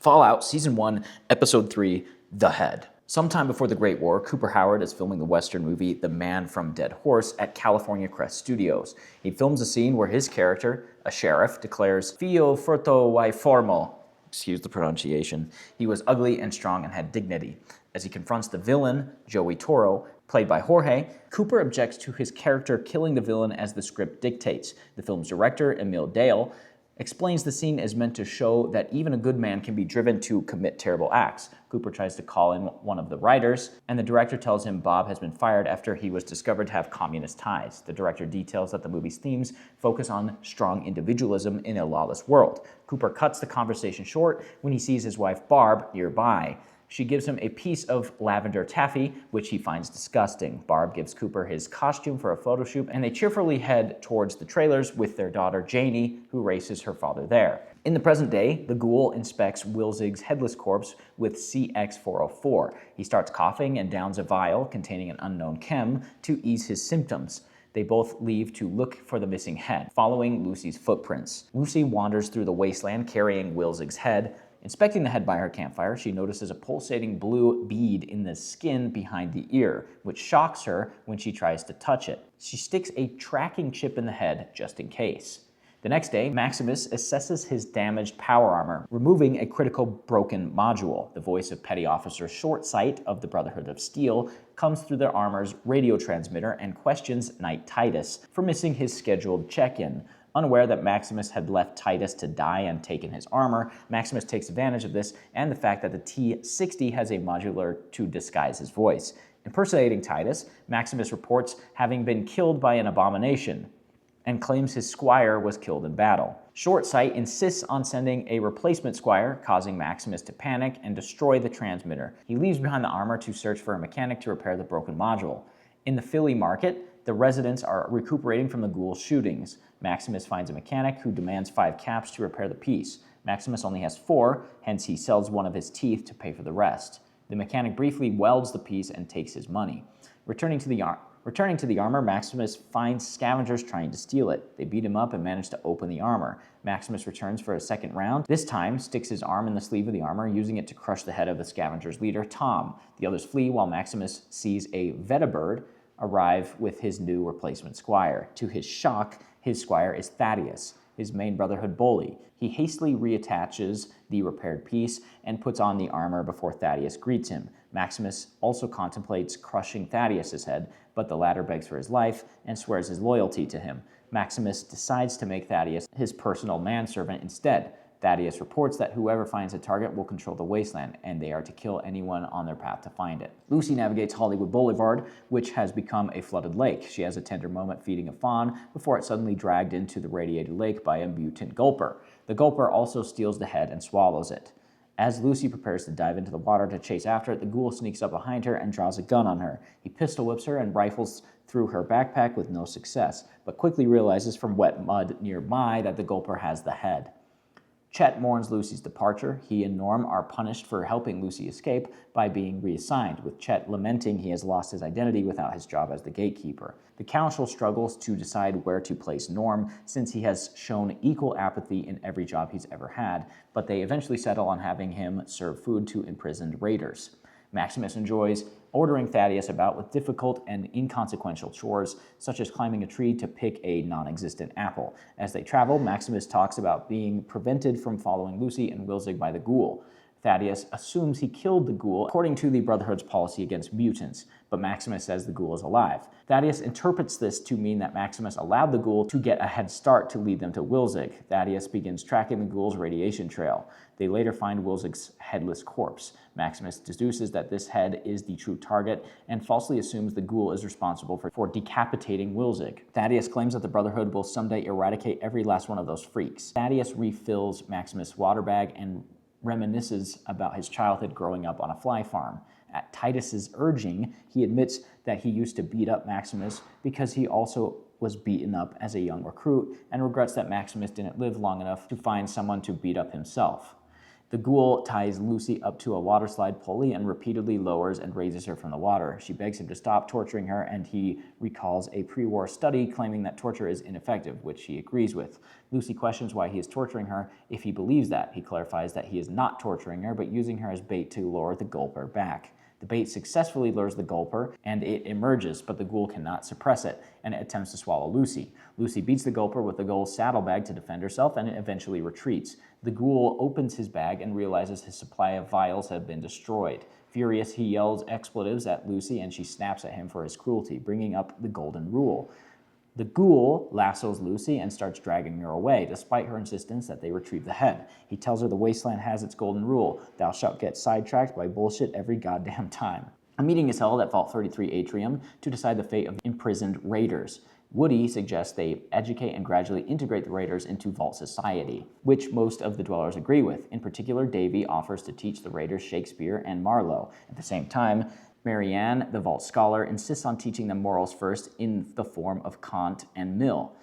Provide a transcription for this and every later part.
Fallout Season 1, Episode 3, The Head. Sometime before the Great War, Cooper Howard is filming the Western movie The Man from Dead Horse at California Crest Studios. He films a scene where his character, a sheriff, declares, "Fio furto y formo," excuse the pronunciation. He was ugly and strong and had dignity. As he confronts the villain, Joey Toro, played by Jorge, Cooper objects to his character killing the villain as the script dictates. The film's director, Emil Dale, explains the scene is meant to show that even a good man can be driven to commit terrible acts. Cooper tries to call in one of the writers, and the director tells him Bob has been fired after he was discovered to have communist ties. The director details that the movie's themes focus on strong individualism in a lawless world. Cooper cuts the conversation short when he sees his wife Barb nearby. She gives him a piece of lavender taffy, which he finds disgusting. Barb gives Cooper his costume for a photo shoot, and they cheerfully head towards the trailers with their daughter Janie, who races her father there. In the present day, the ghoul inspects Wilzig's headless corpse with CX-404. He starts coughing and downs a vial containing an unknown chem to ease his symptoms. They both leave to look for the missing head, following Lucy's footprints. Lucy wanders through the wasteland carrying Wilzig's head. Inspecting the head by her campfire, she notices a pulsating blue bead in the skin behind the ear, which shocks her when she tries to touch it. She sticks a tracking chip in the head just in case. The next day, Maximus assesses his damaged power armor, removing a critical broken module. The voice of Petty Officer Shortsight of the Brotherhood of Steel comes through their armor's radio transmitter and questions Knight Titus for missing his scheduled check-in. Unaware that Maximus had left Titus to die and taken his armor, Maximus takes advantage of this and the fact that the T-60 has a modular to disguise his voice. Impersonating Titus, Maximus reports having been killed by an abomination and claims his squire was killed in battle. Shortsight insists on sending a replacement squire, causing Maximus to panic and destroy the transmitter. He leaves behind the armor to search for a mechanic to repair the broken module. In the Philly market, the residents are recuperating from the ghoul's shootings. Maximus finds a mechanic who demands 5 caps to repair the piece. Maximus only has 4, hence he sells one of his teeth to pay for the rest. The mechanic briefly welds the piece and takes his money. Returning to the armor, Maximus finds scavengers trying to steal it. They beat him up and manage to open the armor. Maximus returns for a second round. This time, sticks his arm in the sleeve of the armor, using it to crush the head of the scavengers' leader, Tom. The others flee while Maximus sees a Vetabird arrive with his new replacement squire. To his shock, his squire is Thaddeus, his main Brotherhood bully. He hastily reattaches the repaired piece and puts on the armor before Thaddeus greets him. Maximus also contemplates crushing Thaddeus's head, but the latter begs for his life and swears his loyalty to him. Maximus decides to make Thaddeus his personal manservant instead. Thaddeus reports that whoever finds a target will control the wasteland, and they are to kill anyone on their path to find it. Lucy navigates Hollywood Boulevard, which has become a flooded lake. She has a tender moment feeding a fawn before it's suddenly dragged into the radiated lake by a mutant gulper. The gulper also steals the head and swallows it. As Lucy prepares to dive into the water to chase after it, the ghoul sneaks up behind her and draws a gun on her. He pistol whips her and rifles through her backpack with no success, but quickly realizes from wet mud nearby that the gulper has the head. Chet mourns Lucy's departure. He and Norm are punished for helping Lucy escape by being reassigned, with Chet lamenting he has lost his identity without his job as the gatekeeper. The council struggles to decide where to place Norm, since he has shown equal apathy in every job he's ever had, but they eventually settle on having him serve food to imprisoned raiders. Maximus enjoys ordering Thaddeus about with difficult and inconsequential chores, such as climbing a tree to pick a non-existent apple. As they travel, Maximus talks about being prevented from following Lucy and Wilzig by the ghoul. Thaddeus assumes he killed the ghoul according to the Brotherhood's policy against mutants, but Maximus says the ghoul is alive. Thaddeus interprets this to mean that Maximus allowed the ghoul to get a head start to lead them to Wilzig. Thaddeus begins tracking the ghoul's radiation trail. They later find Wilzig's headless corpse. Maximus deduces that this head is the true target and falsely assumes the ghoul is responsible for decapitating Wilzig. Thaddeus claims that the Brotherhood will someday eradicate every last one of those freaks. Thaddeus refills Maximus' water bag and reminisces about his childhood growing up on a fly farm. At Titus's urging, he admits that he used to beat up Maximus because he also was beaten up as a young recruit and regrets that Maximus didn't live long enough to find someone to beat up himself. The ghoul ties Lucy up to a water slide pulley and repeatedly lowers and raises her from the water. She begs him to stop torturing her, and he recalls a pre-war study claiming that torture is ineffective, which he agrees with. Lucy questions why he is torturing her if he believes that. He clarifies that he is not torturing her, but using her as bait to lure the gulper back. The bait successfully lures the gulper, and it emerges, but the ghoul cannot suppress it, and it attempts to swallow Lucy. Lucy beats the gulper with the ghoul's saddlebag to defend herself, and it eventually retreats. The ghoul opens his bag and realizes his supply of vials have been destroyed. Furious, he yells expletives at Lucy, and she snaps at him for his cruelty, bringing up the golden rule. The ghoul lassos Lucy and starts dragging her away, despite her insistence that they retrieve the head. He tells her the wasteland has its golden rule: thou shalt get sidetracked by bullshit every goddamn time. A meeting is held at Vault 33 Atrium to decide the fate of imprisoned raiders. Woody suggests they educate and gradually integrate the raiders into Vault society, which most of the dwellers agree with. In particular, Davy offers to teach the raiders Shakespeare and Marlowe. At the same time, Marianne, the Vault scholar, insists on teaching them morals first in the form of Kant and Mill.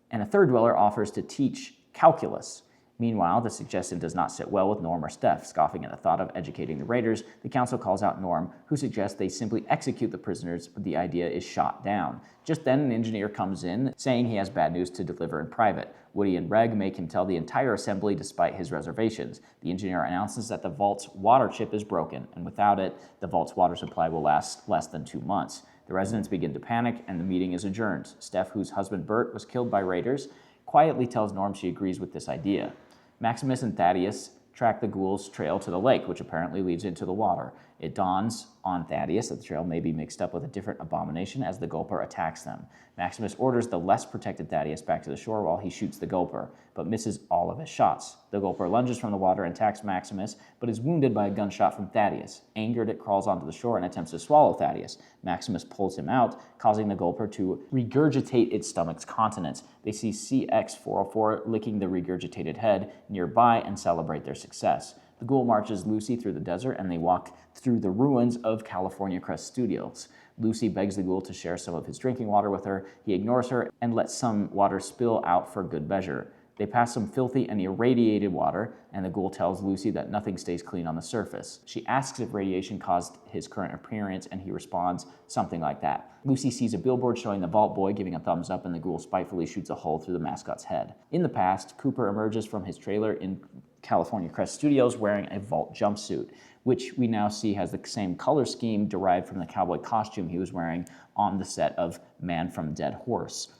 And a third dweller offers to teach calculus. Meanwhile, the suggestion does not sit well with Norm or Steph. Scoffing at the thought of educating the raiders, the council calls out Norm, who suggests they simply execute the prisoners, but the idea is shot down. Just then, an engineer comes in, saying he has bad news to deliver in private. Woody and Reg make him tell the entire assembly despite his reservations. The engineer announces that the Vault's water chip is broken, and without it, the Vault's water supply will last less than 2 months. The residents begin to panic, and the meeting is adjourned. Steph, whose husband Bert was killed by raiders, quietly tells Norm she agrees with this idea. Maximus and Thaddeus track the ghoul's trail to the lake, which apparently leads into the water. It dawns on Thaddeus that the trail may be mixed up with a different abomination as the gulper attacks them. Maximus orders the less protected Thaddeus back to the shore while he shoots the gulper, but misses all of his shots. The gulper lunges from the water and attacks Maximus, but is wounded by a gunshot from Thaddeus. Angered, it crawls onto the shore and attempts to swallow Thaddeus. Maximus pulls him out, causing the gulper to regurgitate its stomach's contents. They see CX-404 licking the regurgitated head nearby and celebrate their success. The ghoul marches Lucy through the desert, and they walk through the ruins of California Crest Studios. Lucy begs the ghoul to share some of his drinking water with her. He ignores her and lets some water spill out for good measure. They pass some filthy and irradiated water, and the ghoul tells Lucy that nothing stays clean on the surface. She asks if radiation caused his current appearance, and he responds something like that. Lucy sees a billboard showing the Vault Boy giving a thumbs up, and the ghoul spitefully shoots a hole through the mascot's head. In the past, Cooper emerges from his trailer in California Crest Studios wearing a Vault jumpsuit, which we now see has the same color scheme derived from the cowboy costume he was wearing on the set of Man from Dead Horse.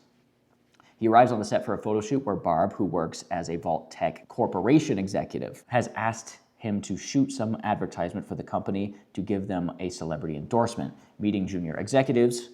He arrives on the set for a photo shoot where Barb, who works as a Vault Tech Corporation executive, has asked him to shoot some advertisement for the company to give them a celebrity endorsement, meeting junior executives,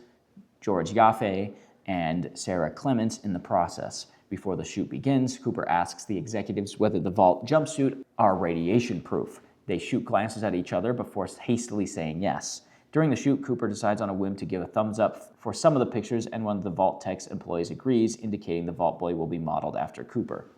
George Yaffe, and Sarah Clements in the process. Before the shoot begins, Cooper asks the executives whether the Vault jumpsuit are radiation proof. They shoot glances at each other before hastily saying yes. During the shoot, Cooper decides on a whim to give a thumbs up for some of the pictures, and one of the Vault Tech's employees agrees, indicating the Vault Boy will be modeled after Cooper.